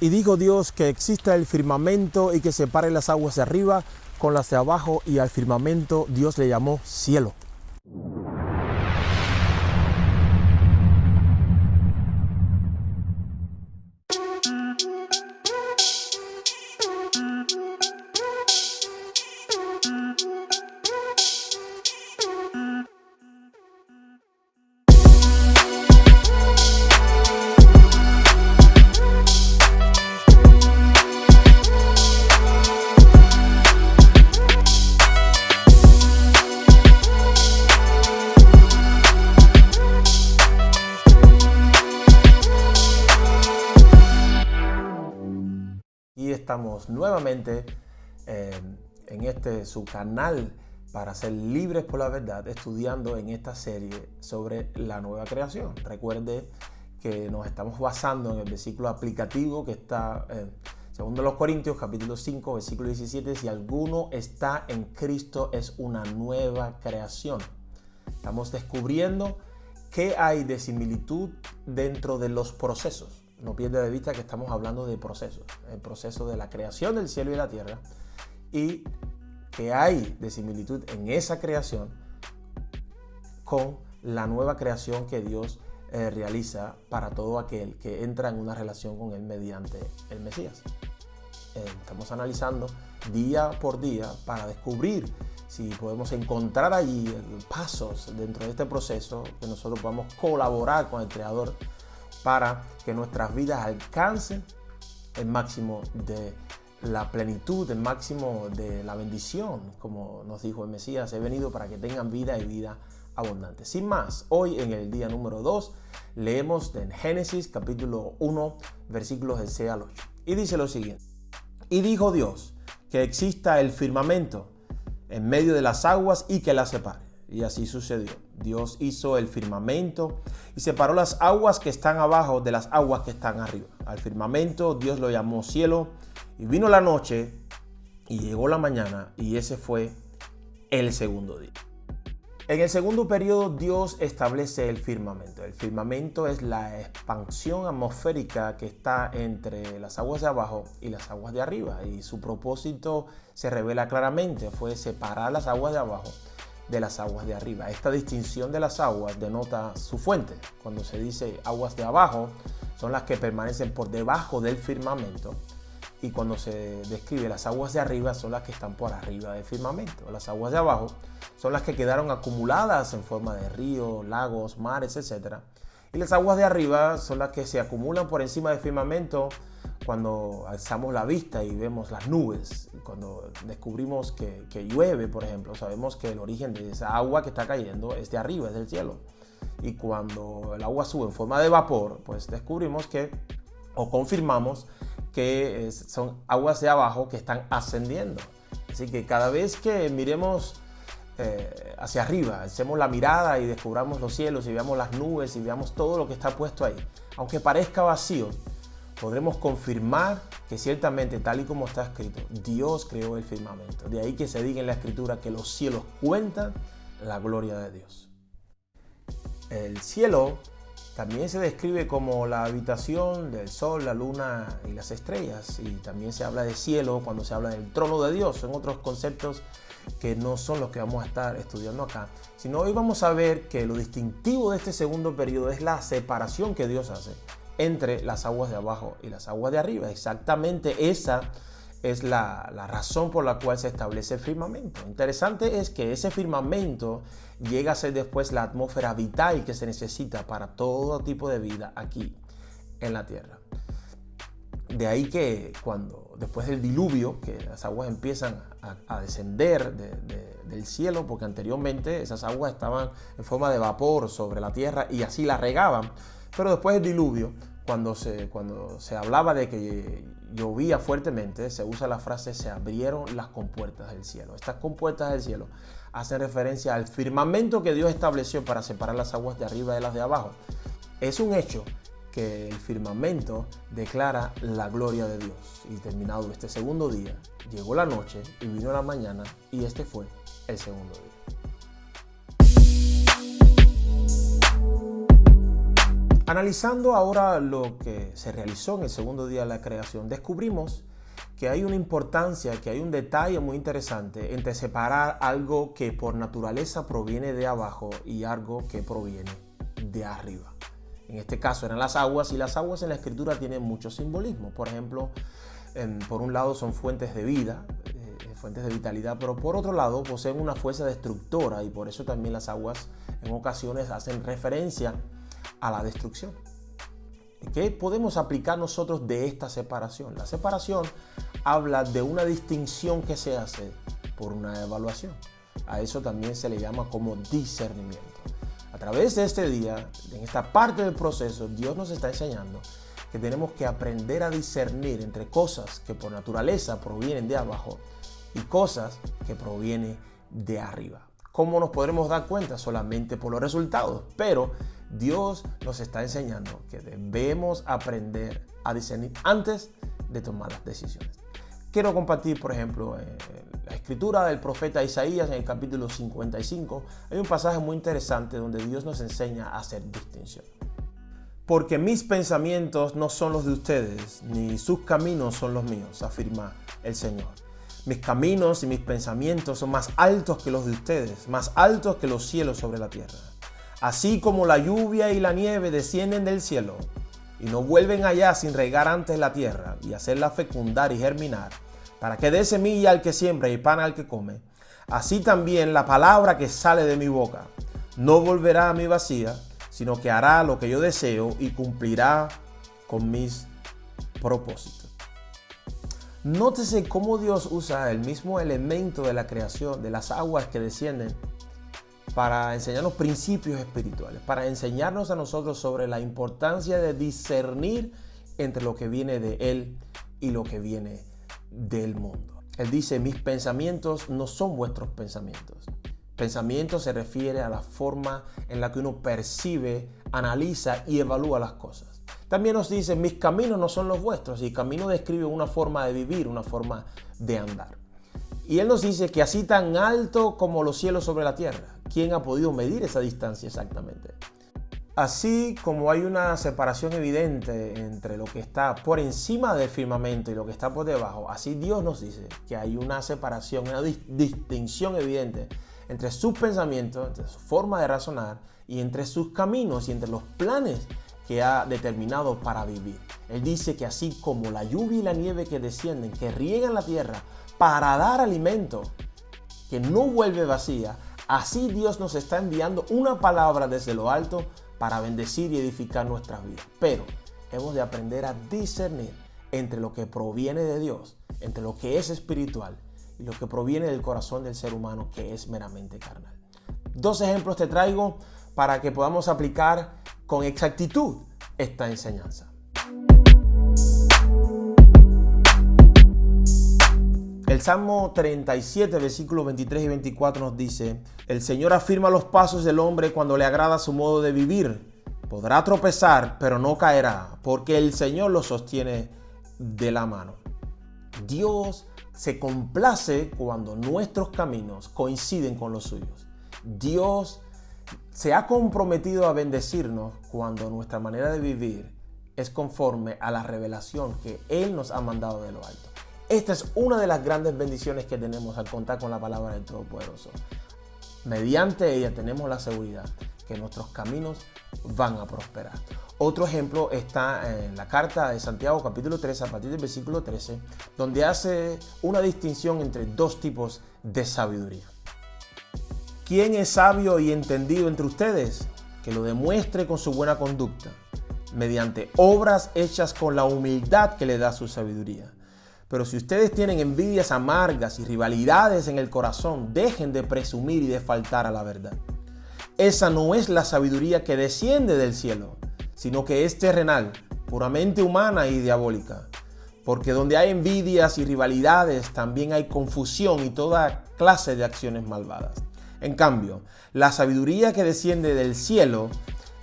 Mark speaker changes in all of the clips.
Speaker 1: Y dijo Dios que exista el firmamento y que separe las aguas de arriba con las de abajo, y al firmamento Dios le llamó cielo. Y estamos nuevamente en su canal para ser libres por la verdad, estudiando en esta serie sobre la nueva creación. Recuerde que nos estamos basando en el versículo aplicativo que está en 2 Corintios capítulo 5 versículo 17. Si alguno está en Cristo, es una nueva creación. Estamos descubriendo qué hay de similitud dentro de los procesos. No pierda de vista que estamos hablando de procesos, el proceso de la creación del cielo y la tierra, y que hay de similitud en esa creación con la nueva creación que Dios realiza para todo aquel que entra en una relación con Él mediante el Mesías. Estamos analizando día por día para descubrir si podemos encontrar allí pasos dentro de este proceso que nosotros podamos colaborar con el Creador para que nuestras vidas alcancen el máximo de la plenitud, el máximo de la bendición. Como nos dijo el Mesías, he venido para que tengan vida y vida abundante. Sin más, hoy en el día número 2 leemos en Génesis capítulo 1 versículos del 6 al 8. Y dice lo siguiente: y dijo Dios que exista el firmamento en medio de las aguas y que las separe. Y así sucedió. Dios hizo el firmamento y separó las aguas que están abajo de las aguas que están arriba. Al firmamento Dios lo llamó cielo, y vino la noche y llegó la mañana, y ese fue el segundo día. En el segundo periodo Dios establece el firmamento. El firmamento es la expansión atmosférica que está entre las aguas de abajo y las aguas de arriba, y su propósito se revela claramente, fue separar las aguas de abajo de las aguas de arriba. Esta distinción de las aguas denota su fuente. Cuando se dice aguas de abajo, son las que permanecen por debajo del firmamento, y cuando se describe las aguas de arriba, son las que están por arriba del firmamento. Las aguas de abajo son las que quedaron acumuladas en forma de ríos, lagos, mares, etc. Y las aguas de arriba son las que se acumulan por encima del firmamento cuando alzamos la vista y vemos las nubes. Cuando descubrimos que llueve, por ejemplo, sabemos que el origen de esa agua que está cayendo es de arriba, es del cielo. Y cuando el agua sube en forma de vapor, pues descubrimos o confirmamos que son aguas de abajo que están ascendiendo. Así que cada vez que miremos hacia arriba, alcemos la mirada y descubramos los cielos y veamos las nubes y veamos todo lo que está puesto ahí, aunque parezca vacío, podremos confirmar que ciertamente, tal y como está escrito, Dios creó el firmamento. De ahí que se diga en la Escritura que los cielos cuentan la gloria de Dios. El cielo también se describe como la habitación del sol, la luna y las estrellas. Y también se habla de cielo cuando se habla del trono de Dios. Son otros conceptos que no son los que vamos a estar estudiando acá, sino hoy vamos a ver que lo distintivo de este segundo periodo es la separación que Dios hace entre las aguas de abajo y las aguas de arriba. Exactamente esa es la razón por la cual se establece el firmamento. Interesante es que ese firmamento llega a ser después la atmósfera vital que se necesita para todo tipo de vida aquí en la tierra. De ahí que después del diluvio, que las aguas empiezan a descender del cielo, porque anteriormente esas aguas estaban en forma de vapor sobre la tierra y así la regaban. Pero después del diluvio, cuando se hablaba de que llovía fuertemente, se usa la frase se abrieron las compuertas del cielo. Estas compuertas del cielo hacen referencia al firmamento que Dios estableció para separar las aguas de arriba de las de abajo. Es un hecho que el firmamento declara la gloria de Dios. Y terminado este segundo día, llegó la noche y vino la mañana, y este fue el segundo día. Analizando ahora lo que se realizó en el segundo día de la creación, descubrimos que hay una importancia, que hay un detalle muy interesante entre separar algo que por naturaleza proviene de abajo y algo que proviene de arriba. En este caso eran las aguas, y las aguas en la Escritura tienen mucho simbolismo. Por ejemplo, por un lado son fuentes de vida, fuentes de vitalidad, pero por otro lado poseen una fuerza destructora, y por eso también las aguas en ocasiones hacen referencia a la destrucción. ¿Qué podemos aplicar nosotros de esta separación? La separación habla de una distinción que se hace por una evaluación. A eso también se le llama como discernimiento. A través de este día, en esta parte del proceso, Dios nos está enseñando que tenemos que aprender a discernir entre cosas que por naturaleza provienen de abajo y cosas que provienen de arriba. ¿Cómo nos podremos dar cuenta? Solamente por los resultados, pero Dios nos está enseñando que debemos aprender a discernir antes de tomar las decisiones. Quiero compartir, por ejemplo, la escritura del profeta Isaías en el capítulo 55. Hay un pasaje muy interesante donde Dios nos enseña a hacer distinción. Porque mis pensamientos no son los de ustedes, ni sus caminos son los míos, afirma el Señor. Mis caminos y mis pensamientos son más altos que los de ustedes, más altos que los cielos sobre la tierra. Así como la lluvia y la nieve descienden del cielo y no vuelven allá sin regar antes la tierra y hacerla fecundar y germinar, para que dé semilla al que siembra y pan al que come, así también la palabra que sale de mi boca no volverá a mí vacía, sino que hará lo que yo deseo y cumplirá con mis propósitos. Nótese cómo Dios usa el mismo elemento de la creación, de las aguas que descienden, para enseñarnos principios espirituales, para enseñarnos a nosotros sobre la importancia de discernir entre lo que viene de Él y lo que viene del mundo. Él dice, mis pensamientos no son vuestros pensamientos. Pensamiento se refiere a la forma en la que uno percibe, analiza y evalúa las cosas. También nos dice, mis caminos no son los vuestros, y camino describe una forma de vivir, una forma de andar. Y Él nos dice que así tan alto como los cielos sobre la tierra. ¿Quién ha podido medir esa distancia exactamente? Así como hay una separación evidente entre lo que está por encima del firmamento y lo que está por debajo, así Dios nos dice que hay una separación, una distinción evidente entre sus pensamientos, entre su forma de razonar y entre sus caminos y entre los planes que ha determinado para vivir. Él dice que así como la lluvia y la nieve que descienden, que riegan la tierra para dar alimento, que no vuelve vacía, así Dios nos está enviando una palabra desde lo alto para bendecir y edificar nuestras vidas. Pero hemos de aprender a discernir entre lo que proviene de Dios, entre lo que es espiritual y lo que proviene del corazón del ser humano, que es meramente carnal. 2 ejemplos te traigo para que podamos aplicar con exactitud esta enseñanza. El Salmo 37, versículos 23 y 24 nos dice, el Señor afirma los pasos del hombre cuando le agrada su modo de vivir. Podrá tropezar, pero no caerá, porque el Señor lo sostiene de la mano. Dios se complace cuando nuestros caminos coinciden con los suyos. Dios se ha comprometido a bendecirnos cuando nuestra manera de vivir es conforme a la revelación que Él nos ha mandado de lo alto. Esta es una de las grandes bendiciones que tenemos al contar con la palabra del Todopoderoso. Mediante ella tenemos la seguridad que nuestros caminos van a prosperar. Otro ejemplo está en la carta de Santiago capítulo 3 a partir del versículo 13, donde hace una distinción entre 2 tipos de sabiduría. ¿Quién es sabio y entendido entre ustedes? Que lo demuestre con su buena conducta, mediante obras hechas con la humildad que le da su sabiduría. Pero si ustedes tienen envidias amargas y rivalidades en el corazón, dejen de presumir y de faltar a la verdad. Esa no es la sabiduría que desciende del cielo, sino que es terrenal, puramente humana y diabólica. Porque donde hay envidias y rivalidades, también hay confusión y toda clase de acciones malvadas. En cambio, la sabiduría que desciende del cielo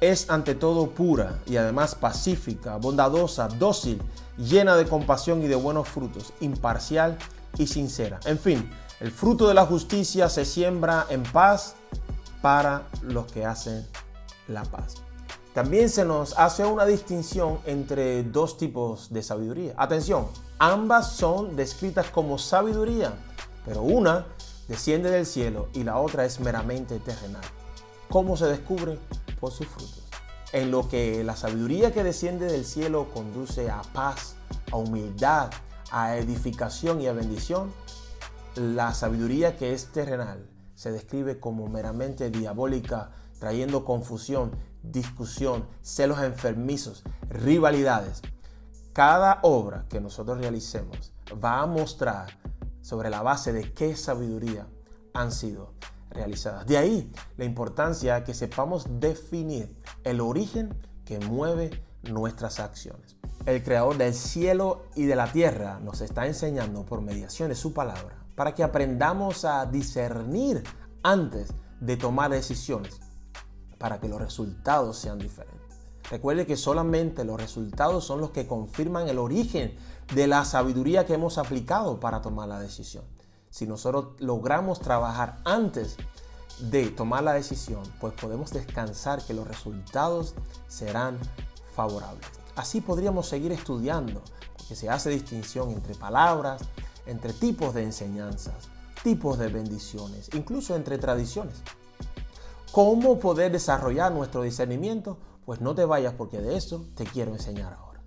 Speaker 1: es ante todo pura y además pacífica, bondadosa, dócil, llena de compasión y de buenos frutos, imparcial y sincera. En fin, el fruto de la justicia se siembra en paz para los que hacen la paz. También se nos hace una distinción entre dos tipos de sabiduría. Atención, ambas son descritas como sabiduría, pero una desciende del cielo y la otra es meramente terrenal. ¿Cómo se descubre? Por sus frutos. En lo que la sabiduría que desciende del cielo conduce a paz, a humildad, a edificación y a bendición, la sabiduría que es terrenal se describe como meramente diabólica, trayendo confusión, discusión, celos enfermizos, rivalidades. Cada obra que nosotros realicemos va a mostrar sobre la base de qué sabiduría han sido realizadas. De ahí la importancia que sepamos definir el origen que mueve nuestras acciones. El Creador del cielo y de la tierra nos está enseñando por mediación de su palabra para que aprendamos a discernir antes de tomar decisiones, para que los resultados sean diferentes. Recuerde que solamente los resultados son los que confirman el origen de la sabiduría que hemos aplicado para tomar la decisión. Si nosotros logramos trabajar antes de tomar la decisión, pues podemos descansar que los resultados serán favorables. Así podríamos seguir estudiando, porque se hace distinción entre palabras, entre tipos de enseñanzas, tipos de bendiciones, incluso entre tradiciones. ¿Cómo poder desarrollar nuestro discernimiento? Pues no te vayas, porque de eso te quiero enseñar ahora.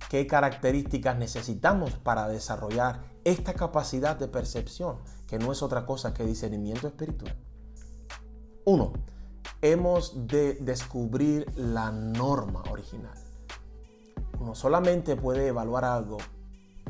Speaker 1: ¿Qué características necesitamos para desarrollar esta capacidad de percepción, que no es otra cosa que discernimiento espiritual? 1. Hemos de descubrir la norma original. Uno solamente puede evaluar algo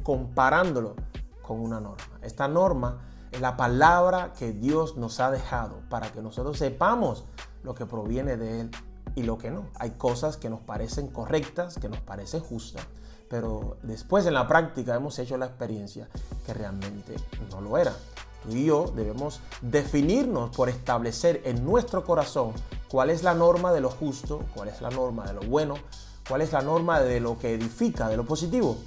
Speaker 1: comparándolo con una norma. Esta norma es la palabra que Dios nos ha dejado para que nosotros sepamos lo que proviene de Él y lo que no. Hay cosas que nos parecen correctas, que nos parecen justas, pero después en la práctica hemos hecho la experiencia que realmente no lo era. Tú y yo debemos definirnos por establecer en nuestro corazón cuál es la norma de lo justo, cuál es la norma de lo bueno, cuál es la norma de lo que edifica, de lo positivo,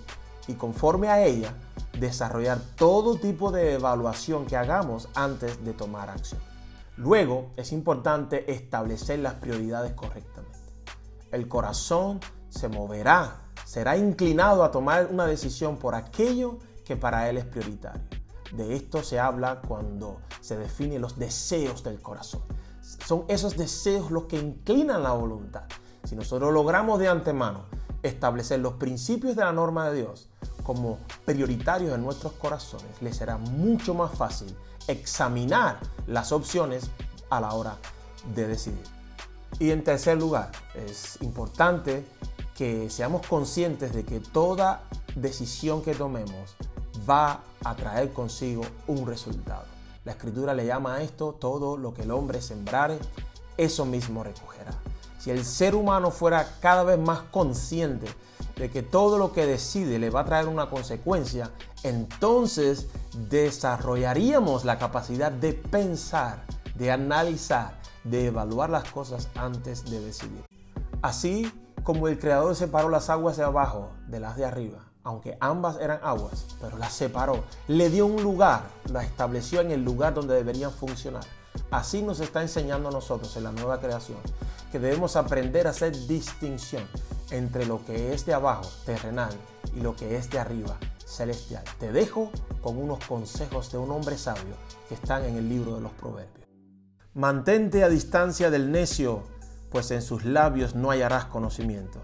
Speaker 1: y conforme a ella desarrollar todo tipo de evaluación que hagamos antes de tomar acción. Luego es importante establecer las prioridades correctamente. El corazón se moverá, será inclinado a tomar una decisión por aquello que para él es prioritario. De esto se habla cuando se definen los deseos del corazón. Son esos deseos los que inclinan la voluntad. Si nosotros logramos de antemano establecer los principios de la norma de Dios como prioritarios en nuestros corazones, les será mucho más fácil examinar las opciones a la hora de decidir. Y en tercer lugar, es importante que seamos conscientes de que toda decisión que tomemos va a traer consigo un resultado. La Escritura le llama a esto: todo lo que el hombre sembrare, eso mismo recogerá. Si el ser humano fuera cada vez más consciente de que todo lo que decide le va a traer una consecuencia, entonces desarrollaríamos la capacidad de pensar, de analizar, de evaluar las cosas antes de decidir. Así como el Creador separó las aguas de abajo de las de arriba, aunque ambas eran aguas, pero las separó, le dio un lugar, las estableció en el lugar donde deberían funcionar. Así nos está enseñando a nosotros en la nueva creación que debemos aprender a hacer distinción entre lo que es de abajo, terrenal, y lo que es de arriba, celestial. Te dejo con unos consejos de un hombre sabio que están en el libro de los Proverbios. Mantente a distancia del necio, pues en sus labios no hallarás conocimiento.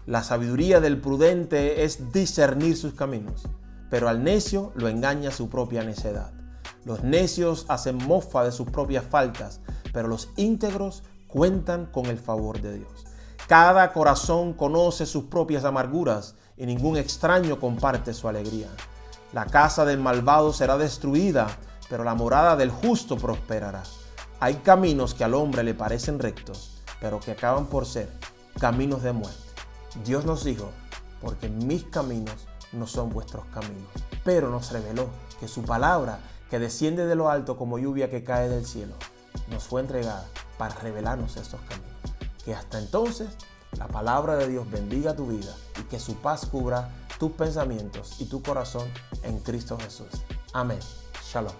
Speaker 1: La sabiduría del prudente es discernir sus caminos, pero al necio lo engaña su propia necedad. Los necios hacen mofa de sus propias faltas, pero los íntegros cuentan con el favor de Dios. Cada corazón conoce sus propias amarguras y ningún extraño comparte su alegría. La casa del malvado será destruida, pero la morada del justo prosperará. Hay caminos que al hombre le parecen rectos, pero que acaban por ser caminos de muerte. Dios nos dijo: porque mis caminos no son vuestros caminos. Pero nos reveló que su palabra, que desciende de lo alto como lluvia que cae del cielo, nos fue entregada para revelarnos estos caminos. Que hasta entonces la palabra de Dios bendiga tu vida y que su paz cubra tus pensamientos y tu corazón en Cristo Jesús. Amén. Shalom.